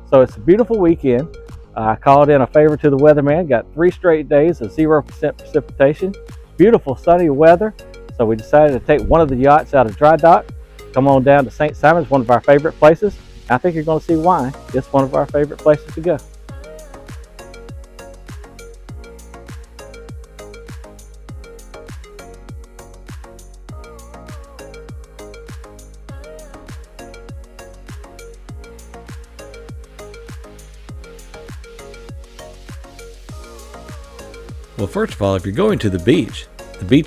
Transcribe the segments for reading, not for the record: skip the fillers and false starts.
So it's a beautiful weekend. I called in a favor to the weatherman, got 3 straight days of 0% precipitation, beautiful sunny weather. So we decided to take one of the yachts out of dry dock, come on down to St. Simons, one of our favorite places. I think you're going to see why. It's one of our favorite places to go. Well, first of all, if you're going to the beach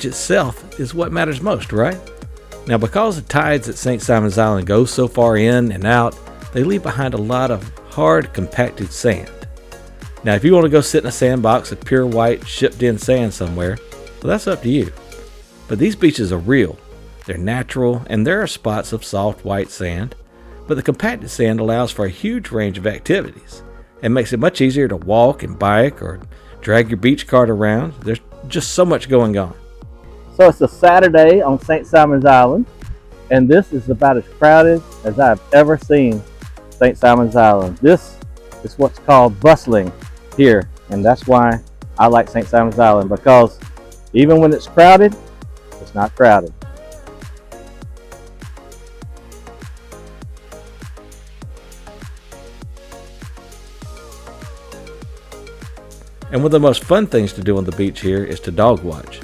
itself is what matters most, right? Now, because the tides at St. Simons Island go so far in and out, they leave behind a lot of hard, compacted sand. Now, if you want to go sit in a sandbox of pure white, shipped-in sand somewhere, well, that's up to you. But these beaches are real. They're natural, and there are spots of soft white sand, but the compacted sand allows for a huge range of activities and makes it much easier to walk and bike or drag your beach cart around. There's just so much going on. So it's a Saturday on St. Simons Island, and this is about as crowded as I've ever seen St. Simons Island. This is what's called bustling here, and that's why I like St. Simons Island, because even when it's crowded, it's not crowded. And one of the most fun things to do on the beach here is to dog watch.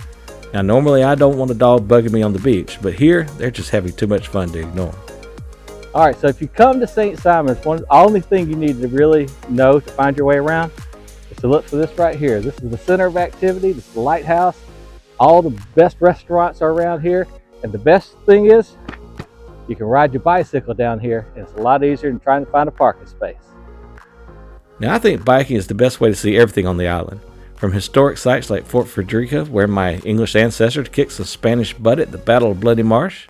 Now, normally I don't want a dog bugging me on the beach, but here they're just having too much fun to ignore. All right, so if you come to St. Simons, the only thing you need to really know to find your way around is to look for this right here. This is the center of activity. This is the lighthouse. All the best restaurants are around here, and the best thing is you can ride your bicycle down here, and it's a lot easier than trying to find a parking space. Now, I think biking is the best way to see everything on the island. From historic sites like Fort Frederica, where my English ancestors kicked some Spanish butt at the Battle of Bloody Marsh,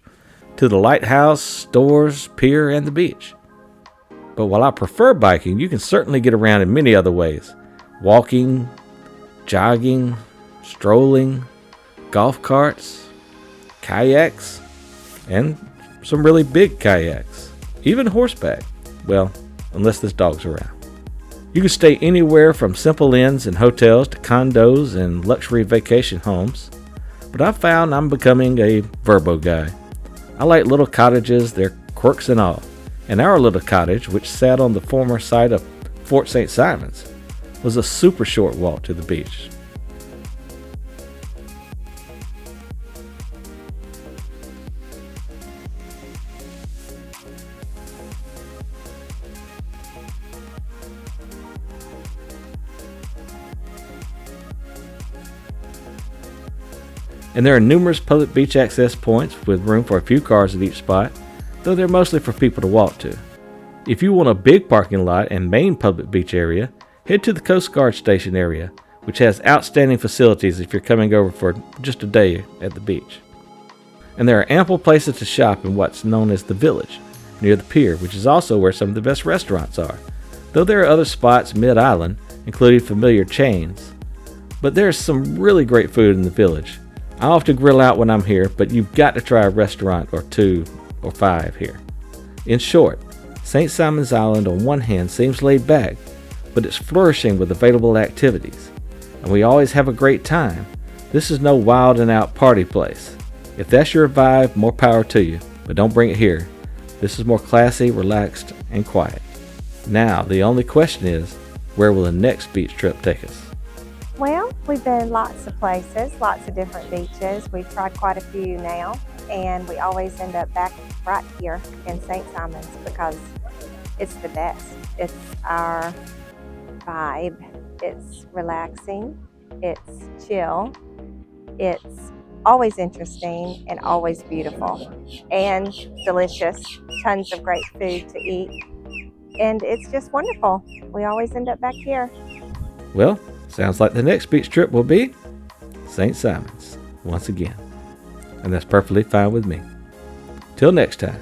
to the lighthouse, stores, pier, and the beach. But while I prefer biking, you can certainly get around in many other ways. Walking, jogging, strolling, golf carts, kayaks, and some really big kayaks. Even horseback. Well, unless there's dogs around. You can stay anywhere from simple inns and hotels to condos and luxury vacation homes. But I've found I'm becoming a Vrbo guy. I like little cottages, their quirks and all. And our little cottage, which sat on the former site of Fort St. Simons, was a super short walk to the beach. And there are numerous public beach access points with room for a few cars at each spot, though they're mostly for people to walk to. If you want a big parking lot and main public beach area, head to the Coast Guard Station area, which has outstanding facilities if you're coming over for just a day at the beach. And there are ample places to shop in what's known as the Village, near the pier, which is also where some of the best restaurants are, though there are other spots mid-island, including familiar chains. But there's some really great food in the Village. I often grill out when I'm here, but you've got to try a restaurant or 2 or 5 here. In short, St. Simons Island on one hand seems laid back, but it's flourishing with available activities. And we always have a great time. This is no wild and out party place. If that's your vibe, more power to you, but don't bring it here. This is more classy, relaxed, and quiet. Now, the only question is, where will the next beach trip take us? Well, we've been lots of places, lots of different beaches. We've tried quite a few now, and we always end up back right here in St. Simons because it's the best. It's our vibe. It's relaxing. It's chill. It's always interesting and always beautiful and delicious. Tons of great food to eat. And it's just wonderful. We always end up back here. Well, sounds like the next beach trip will be St. Simons once again. And that's perfectly fine with me. Till next time.